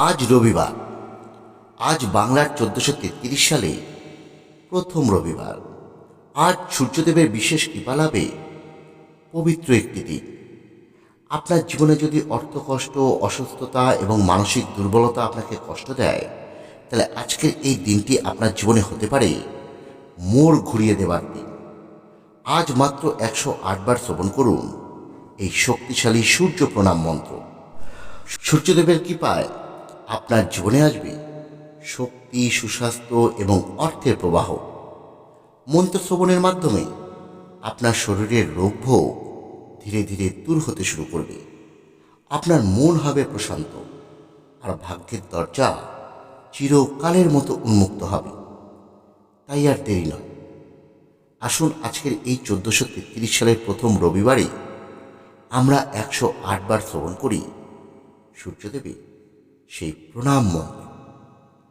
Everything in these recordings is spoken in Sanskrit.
আজ রবিবার। আজ বাংলার 1433 সালে প্রথম রবিবার। আজ সূর্যদেবের বিশেষ কৃপা লাভে পবিত্র একটি দিন। আপনার জীবনে যদি অর্থকষ্ট, অসুস্থতা এবং মানসিক দুর্বলতা আপনাকে কষ্ট দেয়, তাহলে আজকের এই দিনটি আপনার জীবনে হতে পারে মোড় ঘুরিয়ে দেওয়ার দিন। আজ মাত্র 108 বার শ্রবণ করুন এই শক্তিশালী সূর্য প্রণাম মন্ত্র। সূর্যদেবের কৃপায় আপনার জীবনে আসবে শক্তি, সুস্বাস্থ্য এবং অর্থের প্রবাহ। মন্ত্র শ্রবণের মাধ্যমে আপনার শরীরের রোগভোগ ধীরে ধীরে দূর হতে শুরু করবে। আপনার মন হবে প্রশান্ত, আর ভাগ্যের দরজা চিরকালের মতো উন্মুক্ত হবে। তাই আর দেরি নয়, আসুন আজকের এই 1433 সালের প্রথম রবিবারে আমরা 108 বার শ্রবণ করি সূর্যদেবের সেই প্রণাম মন্ত্র।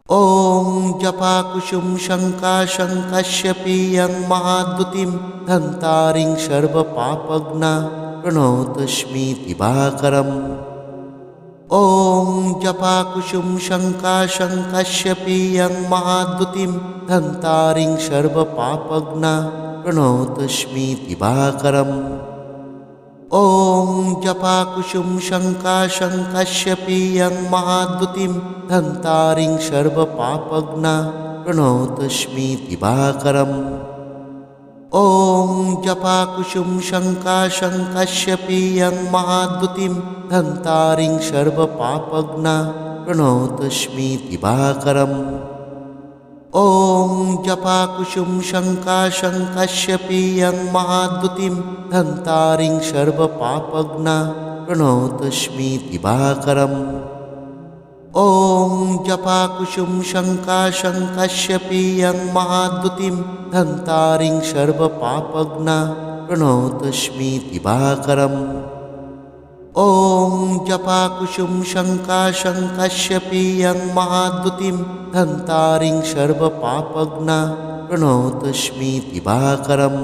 ওম জপা কুসুম শঙ্কা শঙ্কাশ্যপীয়ং মহাদ্যুতিম ধন্তারিং সর্ব পাপগ্না প্রণতস্মি দিবাকরম। ওম জপা কুসুম শঙ্কা শঙ্কাশ্যপীয়ং মহাদ্যুতিম ধন্তারিং সর্ব পাপগ্না প্রণতস্মি দিবাকরম। ওম জপা কুসুম শঙ্কা শঙ্কাশ্যপীয়ং মহাদ্যুতিম ধন্তারিং সর্ব পাপগ্না প্রণতস্মি দিবাকরম। ওম জপা কুসুম শঙ্কা শঙ্কাশ্যপীয়ং মহাদ্যুতিম ধন্তারিং সর্ব পাপগ্না প্রণতস্মি দিবাকরম। ওম জপা কুসুম শঙ্কা শঙ্কাশ্যপীয়ং মহাদ্যুতিম ধন্তারিং সর্ব পাপগ্না প্রণতস্মি দিবাকরম। ওম জপা কুসুম শঙ্কা শঙ্কাশ্যপীয়ং মহাদ্যুতিম ধন্তারিং সর্ব পাপগ্না প্রণতস্মি দিবাকরম। ওম জপা কুসুম শঙ্কা শঙ্কাশ্যপীয়ং মহাদ্যুতিম ধন্তারিং সর্ব পাপগ্না প্রণতস্মি দিবাকরম।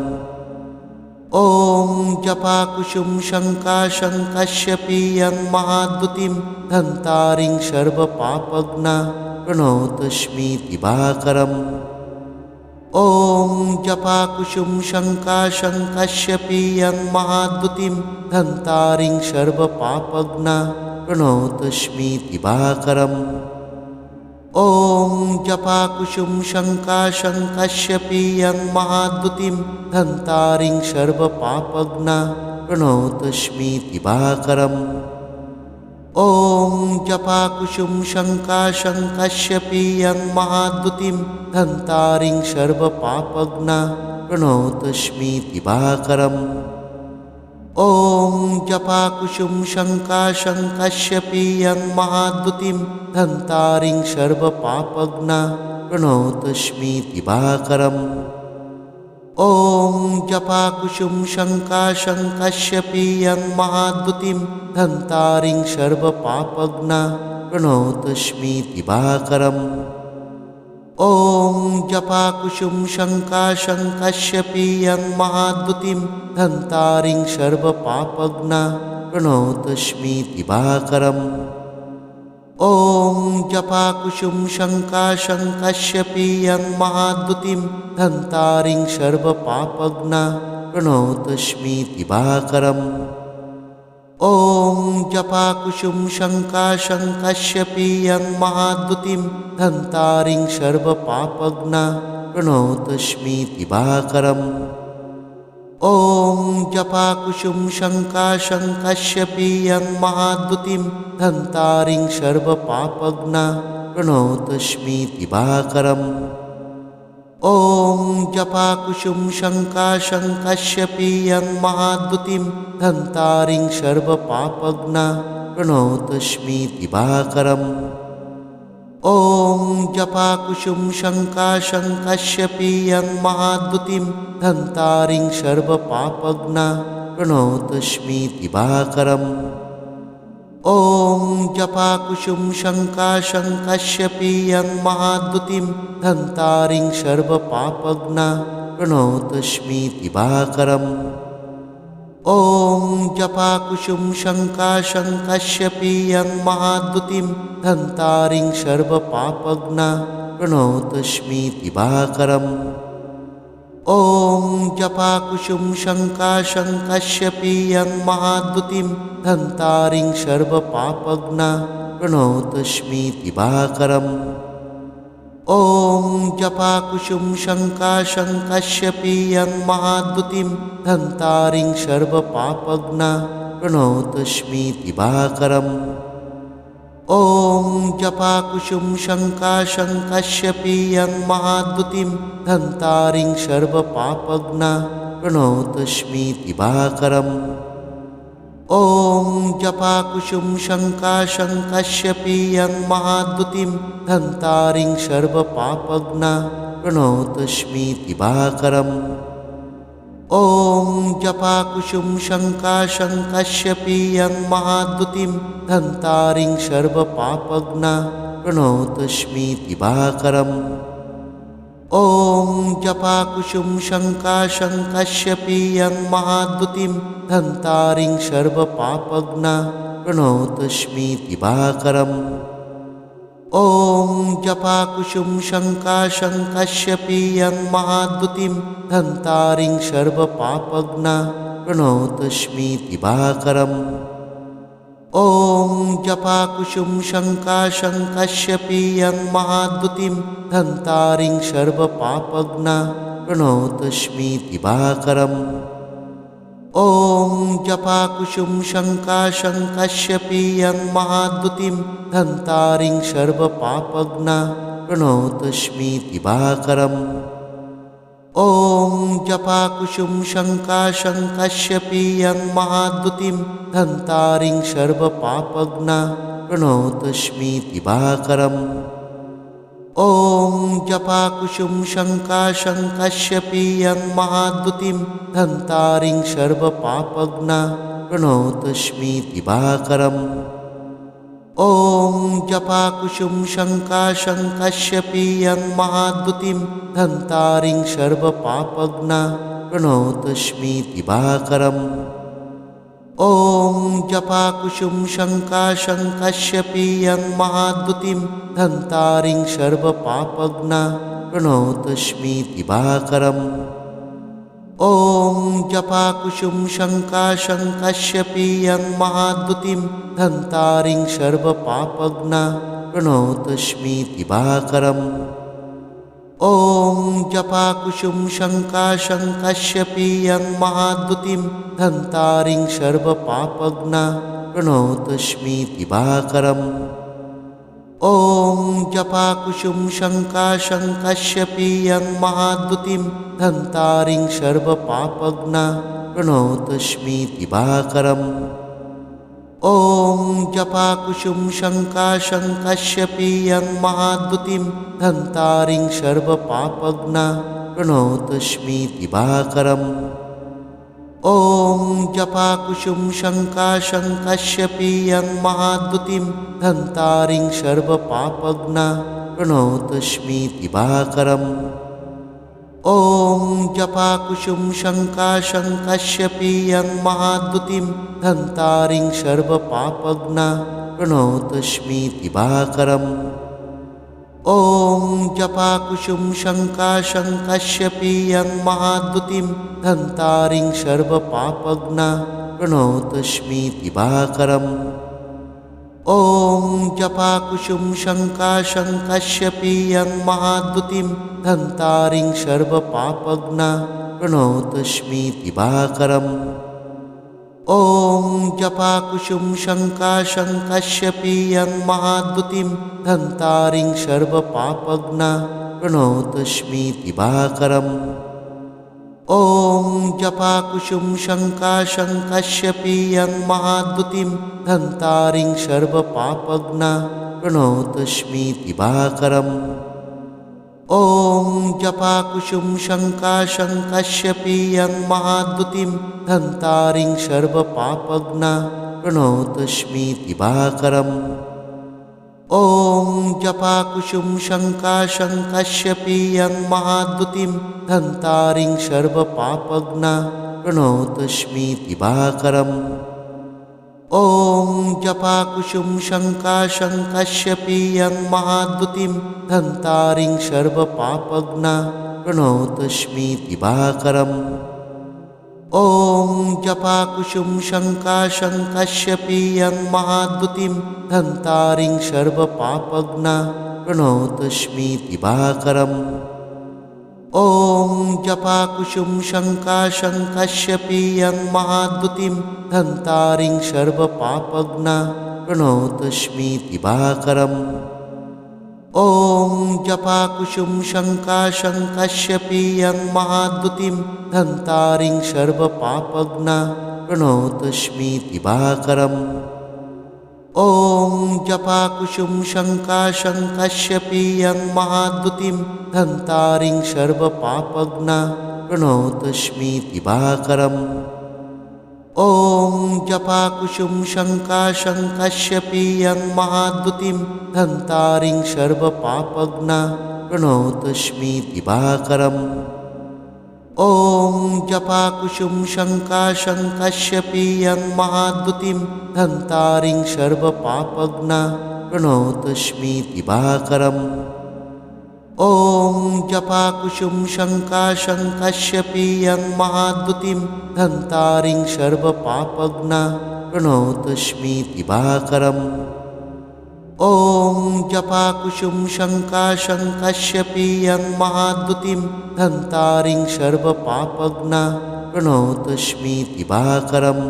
ওম জপা কুসুম শঙ্কা শঙ্কাশ্যপীয়ং মহাদ্যুতিম ধন্তারিং সর্ব পাপগ্না প্রণতস্মি দিবাকরম। ওম জপা কুসুম শঙ্কা শঙ্কাশ্যপীয়ং মহাদ্যুতিম ধন্তারিং সর্ব পাপগ্না প্রণতস্মি দিবাকরম। ওম জপা কুসুম শঙ্কা শঙ্কাশ্যপীয়ং মহাদ্যুতিম ধন্তারিং সর্ব পাপগ্না প্রণতস্মি দিবাকরম। ওম জপা কুসুম শঙ্কা শঙ্কাশ্যপীয়ং মহাদ্যুতিম ধন্তারিং সর্ব পাপগ্না প্রণতস্মি দিবাকরম। ওম জপা কুসুম শঙ্কা শঙ্কাশ্যপীয়ং মহাদ্যুতিম ধন্তারিং সর্ব পাপগ্না প্রণতস্মি দিবাকরম। ওম জপা কুসুম শঙ্কা শঙ্কাশ্যপীয়ং মহাদ্যুতিম ধন্তারিং সর্ব পাপগ্না প্রণতস্মি দিবাকরম। ওম জপা কুসুম শঙ্কা শঙ্কাশ্যপীয়ং মহাদ্যুতিম ধন্তারিং সর্ব পাপগ্না প্রণতস্মি দিবাকরম। ওম জপা কুসুম শঙ্কা শঙ্কাশ্যপীয়ং মহাদ্যুতিম ধন্তারিং সর্ব পাপগ্না প্রণতস্মি দিবাকরম। ওম জপা কুসুম শঙ্কা শঙ্কাশ্যপীয়ং মহাদ্যুতিম ধন্তারিং সর্ব পাপগ্না প্রণতস্মি দিবাকরম। ওম জপা কুসুম শঙ্কা শঙ্কাশ্যপীয়ং মহাদ্যুতিম ধন্তারিং সর্ব পাপগ্না প্রণতস্মি দিবাকরম। ওম জপা কুসুম শঙ্কা শঙ্কাশ্যপীয়ং মহাদ্যুতিম ধন্তারিং সর্ব পাপগ্না প্রণতস্মি দিবাকরম। ওম জপা কুসুম শঙ্কা শঙ্কাশ্যপীয়ং মহাদ্যুতিম ধন্তারিং সর্ব পাপগ্না প্রণতস্মি দিবাকরম। ওম জপা কুসুম শঙ্কা শঙ্কাশ্যপীয়ং মহাদ্যুতিম ধন্তারিং সর্ব পাপগ্না প্রণতস্মি দিবাকরম। ॐ जपाकुसुम शङ्काशङ्कश्यपीयं महाद्युतिं धन्तारिं सर्वपापघ्ना प्रणतोऽस्मि दिवाकरम्। ॐ जपाकुसुम शङ्काशङ्कश्यपीयं महाद्युतिं धन्तारिं सर्वपापघ्ना प्रणतोऽस्मि दिवाकरम्। ॐ जपाकुसुम शङ्काशङ्कश्यपीयं महाद्युतिं धन्तारिं सर्वपापघ्ना प्रणतोऽस्मि दिवाकरम्। ॐ जपाकुसुम शङ्काशङ्कश्यपीयं महाद्युतिं धन्तारिं सर्वपापघ्ना प्रणतोऽस्मि दिवाकरम्। ॐ जपाकुसुम शङ्काशङ्कश्यपीयं महाद्युतिं धन्तारिं सर्वपापघ्ना प्रणतोऽस्मि दिवाकरम्। ॐ जपाकुसुम शङ्काशङ्कश्यपीयं महाद्युतिं धन्तारिं सर्वपापघ्ना प्रणतोऽस्मि दिवाकरम्। ॐ जपाकुसुम शङ्काशङ्कश्यपीयं महाद्युतिं धन्तारिं सर्वपापघ्ना प्रणतोऽस्मि दिवाकरम्। ॐ जपाकुसुम शङ्काशङ्कश्यपीयं महाद्युतिं धन्तारिं सर्वपापघ्ना प्रणतोऽस्मि दिवाकरम्। ॐ जपाकुसुम शङ्काशङ्कश्यपीयं महाद्युतिं धन्तारिं सर्वपापघ्ना प्रणतोऽस्मि दिवाकरम्। ॐ जपाकुसुम शङ्काशङ्कश्यपीयं महाद्युतिं धन्तारिं सर्वपापघ्ना प्रणतोऽस्मि दिवाकरम्। ॐ जपाकुसुम शङ्काशङ्कश्यपीयं महाद्युतिं धन्तारिं सर्वपापघ्ना प्रणतोऽस्मि दिवाकरम्। ॐ जपाकुसुम शङ्काशङ्कश्यपीयं महाद्युतिं धन्तारिं सर्वपापघ्ना प्रणतोऽस्मि दिवाकरम्। ॐ जपाकुसुम शङ्काशङ्कश्यपीयं महाद्युतिं धन्तारिं सर्वपापघ्ना प्रणतोऽस्मि दिवाकरम्। ॐ जपाकुसुम शङ्काशङ्कश्यपीयं महाद्युतिं धन्तारिं सर्वपापघ्ना प्रणतोऽस्मि दिवाकरम्। ॐ जपाकुसुम शङ्काशङ्कश्यपीयं महाद्युतिं धन्तारिं सर्वपापघ्ना प्रणतोऽस्मि दिवाकरम्। ॐ जपाकुसुम शङ्काशङ्कश्यपीयं महाद्युतिं धन्तारिं सर्वपापघ्ना प्रणतोऽस्मि दिवाकरम्। ॐ जपाकुसुम शङ्काशङ्कश्यपीयं महाद्युतिं धन्तारिं सर्वपापघ्ना प्रणतोऽस्मि दिवाकरम्। ॐ जपाकुसुम शङ्काशङ्कश्यपीयं महाद्युतिं धन्तारिं सर्वपापघ्ना प्रणतोऽस्मि दिवाकरम्। ॐ जपाकुसुम शङ्काशङ्कश्यपीयं महाद्युतिं धन्तारिं सर्वपापघ्ना प्रणतोऽस्मि दिवाकरम्। ॐ जपाकुसुम शङ्काशङ्कश्यपीयं महाद्युतिं धन्तारिं सर्वपापघ्ना प्रणतोऽस्मि दिवाकरम्। ॐ जपाकुसुम शङ्काशङ्कश्यपीयं महाद्युतिं धन्तारिं सर्वपापघ्ना प्रणतोऽस्मि दिवाकरम्। ॐ जपाकुसुम शङ्काशङ्कश्यपीयं महाद्युतिं धन्तारिं सर्वपापघ्ना प्रणतोऽस्मि दिवाकरम्। ॐ जपाकुसुम शङ्काशङ्कश्यपीयं महाद्युतिं धन्तारिं सर्वपापघ्ना प्रणतोऽस्मि दिवाकरम्। ॐ जपाकुसुम शङ्काशङ्कश्यपीयं महाद्युतिं धन्तारिं सर्वपापघ्ना प्रणतोऽस्मि दिवाकरम्। ॐ जपाकुसुम शङ्काशङ्कश्यपीयं महाद्युतिं धन्तारिं सर्वपापघ्ना प्रणतोऽस्मि दिवाकरम्। ॐ जपाकुसुम शङ्काशङ्कश्यपीयं महाद्युतिं धन्तारिं सर्वपापघ्ना प्रणतोऽस्मि दिवाकरम्। ॐ जपाकुसुम शङ्काशङ्कस्यपीयं महाद्युतिं धन्तारिं सर्वपापघ्ना प्रणतोऽस्मि दिवाकरम्। ॐ जपाकुसुम शङ्काशङ्कस्यपीयं महाद्युतिं धन्तारिं सर्वपापघ्ना प्रणतोऽस्मि दिवाकरम्। ॐ जपाकुसुम शङ्काशङ्कस्यपीयं महाद्युतिं धन्तारिं सर्वपापघ्ना प्रणतोऽस्मि दिवाकरम्। ॐ जपाकुसुम शङ्काशङ्कस्यपीयं महाद्युतिं धन्तारिं सर्वपापघ्ना प्रणतोऽस्मि दिवाकरम्। ॐ जपाकुसुम शङ्काशङ्कस्यपीयं महाद्युतिं धन्तारिं सर्वपापघ्ना प्रणतोऽस्मि दिवाकरम्। ॐ जपाकुसुम शङ्काशङ्कस्यपीयं महाद्युतिं धन्तारिं सर्वपापघ्ना प्रणतोऽस्मि दिवाकरम्। ॐ जपाकुसुम शङ्काशङ्कस्यपीयं महाद्युतिं धन्तारिं सर्वपापघ्ना प्रणतोऽस्मि दिवाकरम्। ॐ जपाकुसुम शङ्काशङ्कस्यपीयं महाद्युतिं धन्तारिं सर्वपापघ्ना प्रणतोऽस्मि दिवाकरम्। ॐ जपाकुसुम शङ्काशङ्कस्यपीयं महाद्युतिं धन्तारिं सर्वपापघ्ना प्रणतोऽस्मि दिवाकरम्।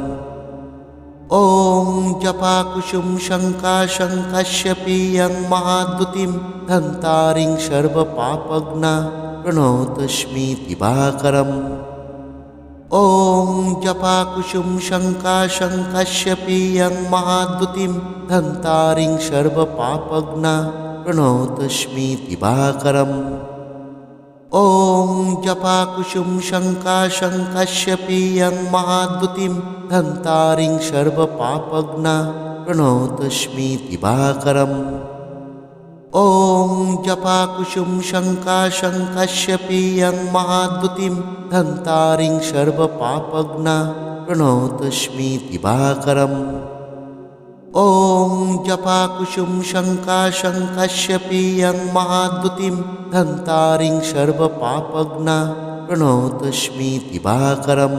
ॐ जपाकुसुम शङ्काशङ्कस्यपीयं महाद्युतिं धन्तारिं सर्वपापघ्ना प्रणतोऽस्मि दिवाकरम्। ॐ जपाकुसुम शङ्काशङ्कस्यपीयं महाद्युतिं धन्तारिं सर्वपापघ्ना प्रणतोऽस्मि दिवाकरम्। ॐ जपाकुसुम शङ्काशङ्कस्यपीयं महाद्युतिं धन्तारिं सर्वपापघ्ना प्रणतोऽस्मि दिवाकरम्। ॐ जपाकुसुम शङ्काशङ्कस्यपीयं महाद्युतिं धन्तारिं सर्वपापघ्ना प्रणतोऽस्मि दिवाकरम्। ॐ जपाकुसुम शङ्काशङ्कस्यपीयं महाद्युतिं धन्तारिं सर्वपापघ्ना प्रणतोऽस्मि दिवाकरम्।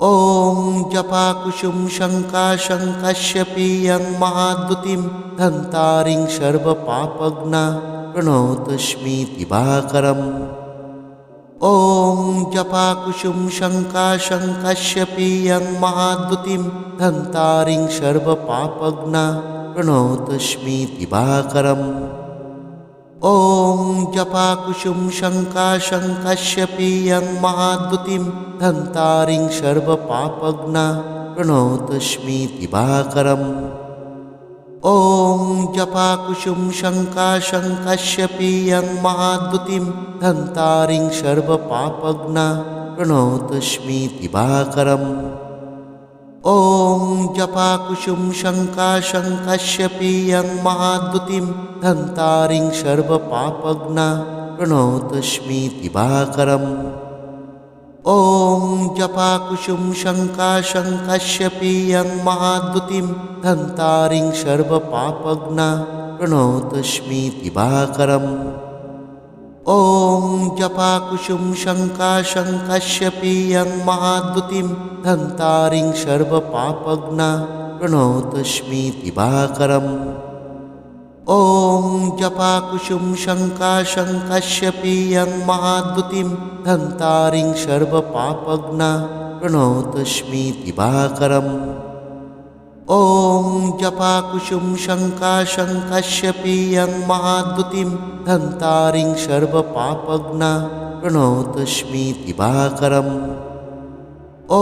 ॐ जपाकुसुम शङ्काशङ्कस्यपीयं महाद्युतिं धन्तारिं सर्वपापघ्ना प्रणतोऽस्मि दिवाकरम्। ॐ जपाकुसुम शङ्काशङ्कस्यपीयं महाद्युतिं धन्तारिं सर्वपापघ्ना प्रणतोऽस्मि दिवाकरम्। ॐ जपाकुसुम शङ्काशङ्कस्यपीयं महाद्युतिं धन्तारिं सर्वपापघ्ना प्रणतोऽस्मि दिवाकरम्। ॐ जपाकुसुम शङ्काशङ्कस्यपीयं महाद्युतिं धन्तारिं सर्वपापघ्ना प्रणतोऽस्मि दिवाकरम्। ॐ जपाकुसुम शङ्काशङ्कस्यपीयं महाद्युतिं धन्तारिं सर्वपापघ्ना प्रणतोऽस्मि दिवाकरम्। ॐ जपाकुसुम शङ्काशङ्कस्यपीयं महाद्युतिं धन्तारिं सर्वपापघ्ना प्रणतोऽस्मि दिवाकरम्। ॐ जपाकुसुम शङ्काशङ्कस्यपीयं महाद्युतिं धन्तारिं सर्वपापघ्ना प्रणतोऽस्मि दिवाकरम्। ॐ जपाकुसुम शङ्काशङ्कस्यपीयं महाद्युतिं धन्तारिं सर्वपापघ्ना प्रणतोऽस्मि दिवाकरम्। ॐ जपाकुसुम शङ्काशङ्कस्यपीयं महाद्युतिं धन्तारिं सर्वपापघ्ना प्रणतोऽस्मि दिवाकरम्। ॐ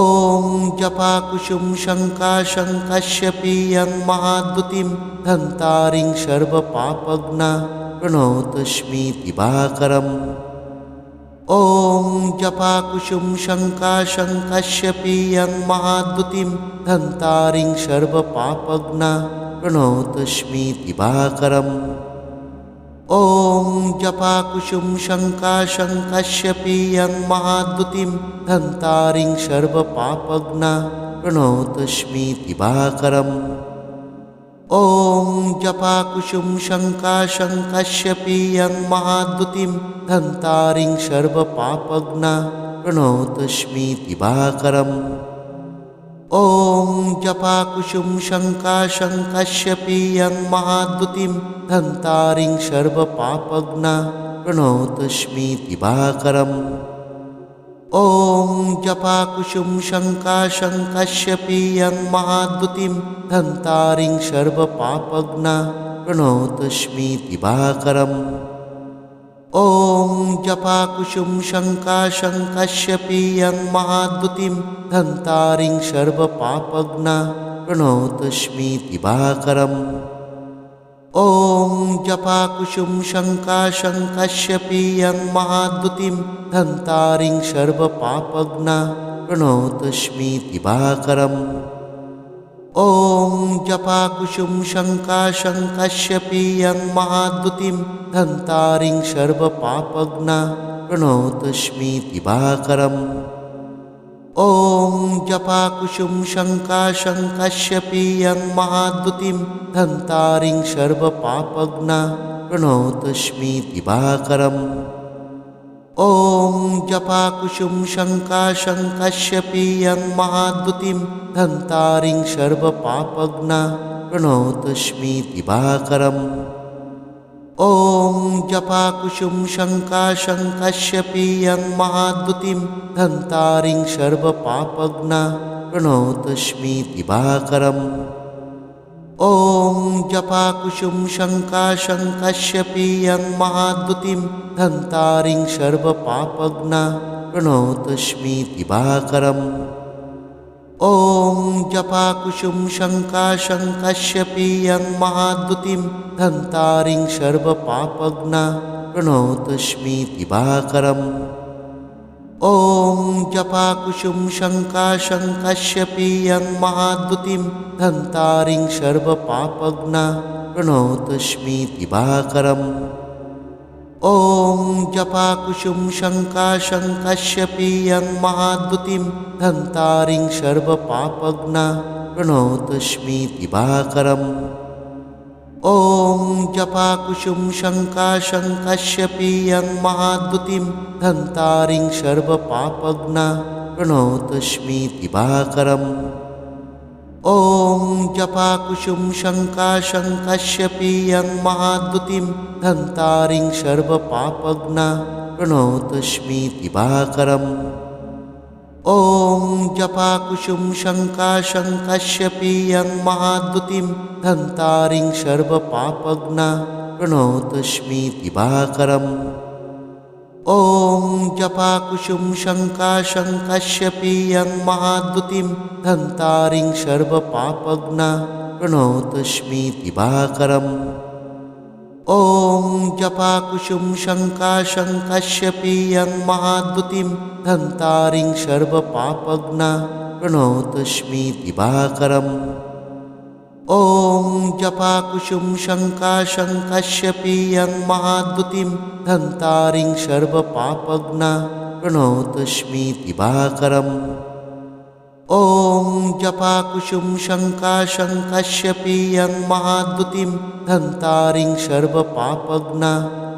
जपाकुसुम शङ्काशङ्कस्यपीयं महाद्युतिं धन्तारिं सर्वपापघ्ना प्रणतोऽस्मि दिवाकरम्। ॐ जपाकुसुम शङ्काशङ्कस्यपीयं महाद्युतिं धन्तारिं सर्वपापघ्ना प्रणतोऽस्मि दिवाकरम्। ॐ जपाकुशुं शङ्काशङ्कश्यपीयं महाद्युतिं धन्तारिं सर्वपापघ्ना प्रणतोऽस्मि दिवाकरम् ॐ जपाकुशुं शङ्काशङ्कश्यपीयं महाद्युतिं धन्तारिं सर्वपापघ्ना प्रणतोऽस्मि दिवाकरम् ॐ जपाकुशुं शङ्काशङ्कश्यपीयं महाद्युतिं धन्तारिं सर्वपापघ्ना प्रणतोऽस्मि दिवाकरम् ॐ जपाकुशुं शङ्काशङ्कश्यपीयं महाद्युतिं धन्तारिं सर्वपापघ्ना प्रणतोऽस्मि दिवाकरम् ॐ जपाकुशुं शङ्काशङ्कश्यपीयं महाद्युतिं धन्तारिं सर्वपापघ्ना प्रणतोऽस्मि दिवाकरम् ॐ जपाकुशुं शङ्काशङ्कश्यपीयं महाद्युतिं धन्तारिं सर्वपापघ्ना प्रणतोऽस्मि दिवाकरम् ॐ जपाकुशुं शङ्काशङ्कश्यपीयं महाद्युतिं धन्तारिं सर्वपापघ्ना प्रणतोऽस्मि दिवाकरम् ॐ जपाकुशुं शङ्काशङ्कश्यपीयं महाद्युतिं धन्तारिं सर्वपापघ्ना प्रणतोऽस्मि दिवाकरम् ॐ जपाकुशुं शङ्काशङ्कश्यपीयं महाद्युतिं धन्तारिं सर्वपापघ्ना प्रणतोऽस्मि दिवाकरम् ॐ जपाकुशुं शङ्काशङ्कश्यपीयं महाद्युतिं धन्तारिं सर्वपापघ्ना प्रणतोऽस्मि दिवाकरम् ॐ जपाकुशुं शङ्काशङ्कश्यपीयं महाद्युतिं धन्तारिं सर्वपापघ्ना प्रणतोऽस्मि दिवाकरम् ॐ जपाकुशुं शङ्काशङ्कश्यपीयं महाद्युतिं धन्तारिं सर्वपापघ्ना प्रणतोऽस्मि दिवाकरम् ॐ जपाकुशुं शङ्काशङ्कश्यपीयं महाद्युतिं धन्तारिं सर्वपापघ्ना प्रणतोऽस्मि दिवाकरम् ॐ जपाकुशुं शङ्काशङ्कश्यपीयं महाद्युतिं धन्तारिं सर्वपापघ्ना प्रणतोऽस्मि दिवाकरम् ॐ जपाकुशुं शङ्काशङ्कश्यपीयं महाद्युतिं धन्तारिं सर्वपापघ्ना प्रणतोऽस्मि दिवाकरम् ॐ जपाकुशुं शङ्काशङ्कश्यपीयं महाद्युतिं धन्तारिं सर्वपापघ्ना प्रणतोऽस्मि दिवाकरम् ॐ जपाकुशुं शङ्काशङ्कश्यपीयं महाद्युतिं धन्तारिं सर्वपापघ्ना प्रणतोऽस्मि दिवाकरम् ॐ जपाकुशुं शङ्काशङ्कश्यपीयं महाद्युतिं धन्तारिं सर्वपापघ्ना प्रणतोऽस्मि दिवाकरम् ॐ जपाकुशुं शङ्काशङ्कश्यपीयं महाद्युतिं धन्तारिं सर्वपापघ्ना प्रणतोऽस्मि दिवाकरम् ॐ जपाकुशुं शङ्काशङ्कश्यपीयं महाद्युतिं धन्तारिं सर्वपापघ्ना प्रणतोऽस्मि दिवाकरम् ॐ जपाकुशुं शङ्काशङ्कश्यपीयं महाद्युतिं धन्तारिं सर्वपापघ्ना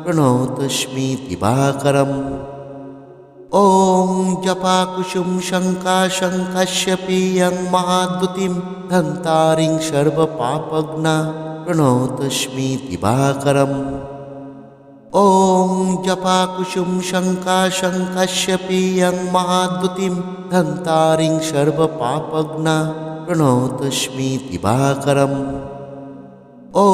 प्रणतोऽस्मि दिवाकरम् ॐ जपाकुशुं शङ्काशङ्कश्यपीयं महाद्युतिं धन्तारिं सर्वपापघ्ना प्रणतोऽस्मि दिवाकरम् ॐ जपाकुशुं शङ्काशङ्कश्यपीयं महाद्युतिं धन्तारिं सर्वपापघ्ना प्रणतोऽस्मि दिवाकरम् ॐ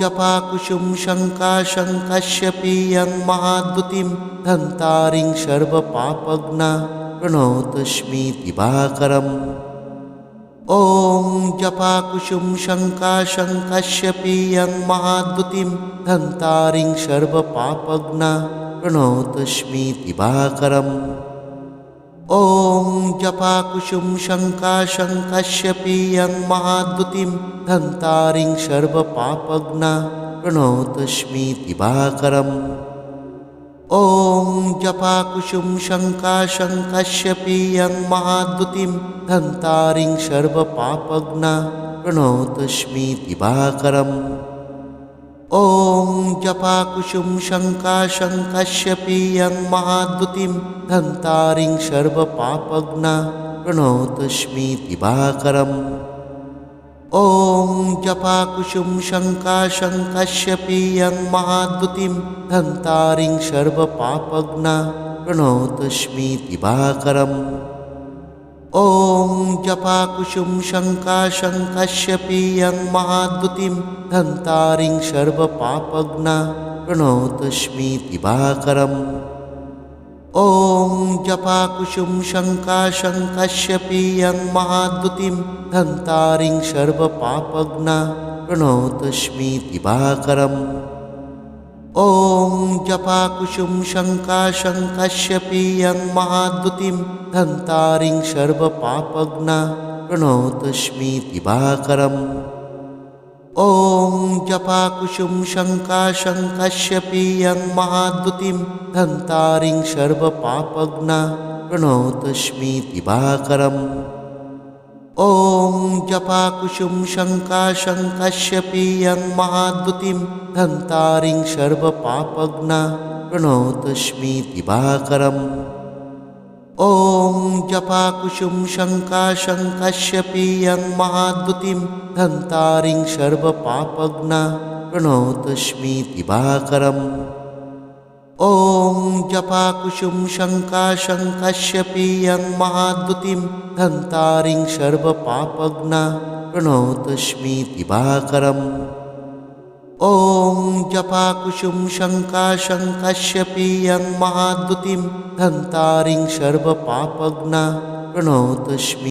जपाकुशुं शङ्काशङ्कश्यपीयं महाद्युतिं धन्तारिं सर्वपापघ्ना प्रणतोऽस्मि दिवाकरम् ॐ जपाकुशुं शङ्काशङ्कश्यपीयं महाद्युतिं धन्तारिं सर्वपापघ्ना प्रणतोऽस्मि दिवाकरम् ॐ जपाकुशुं शङ्काशङ्कश्यपीयं महाद्युतिं धन्तारिं सर्वपापघ्ना प्रणतोऽस्मि दिवाकरम् ॐ जपाकुसुम शङ्काशङ्कस्यपीयं महाद्युतिं धन्तारिं सर्वपापघ्ना प्रणतोऽस्मि दिवाकरम् ॐ जपाकुसुम शङ्काशङ्कस्यपीयं महाद्युतिं धन्तारिं सर्वपापघ्ना प्रणतोऽस्मि दिवाकरम् ॐ जपाकुसुम शङ्काशङ्कस्यपीयं महाद्युतिं धन्तारिं सर्वपापघ्ना प्रणतोऽस्मि दिवाकरम् ॐ जपाकुसुम शङ्काशङ्कस्यपीयं महाद्युतिं धन्तारिं सर्वपापघ्ना प्रणतोऽस्मि दिवाकरम् ॐ जपाकुसुम शङ्काशङ्कस्यपीयं महाद्युतिं धन्तारिं सर्वपापघ्ना प्रणतोऽस्मि दिवाकरम् ॐ जपाकुसुम शङ्काशङ्कस्यपीयं महाद्युतिं धन्तारिं सर्वपापघ्ना प्रणतोऽस्मि दिवाकरम् ॐ जपाकुसुम शङ्काशङ्कस्यपीयं महाद्युतिं धन्तारिं सर्वपापघ्ना प्रणतोऽस्मि दिवाकरम् ॐ जपाकुसुम शङ्काशङ्कस्यपीयं महाद्युतिं धन्तारिं सर्वपापघ्ना प्रणतोऽस्मि दिवाकरम् ॐ जपाकुसुम शङ्काशङ्कस्यपीयं महाद्युतिं धन्तारिं सर्वपापघ्ना प्रणतोऽस्मि दिवाकरम् ॐ जपाकुसुम शङ्काशङ्कस्यपीयं महाद्युतिं धन्तारिं सर्वपापघ्ना प्रणतोऽस्मि दिवाकरम् ॐ जपाकुसुम शङ्काशङ्कस्यपीयं महाद्युतिं धन्तारिं सर्वपापघ्ना प्रणतोऽस्मि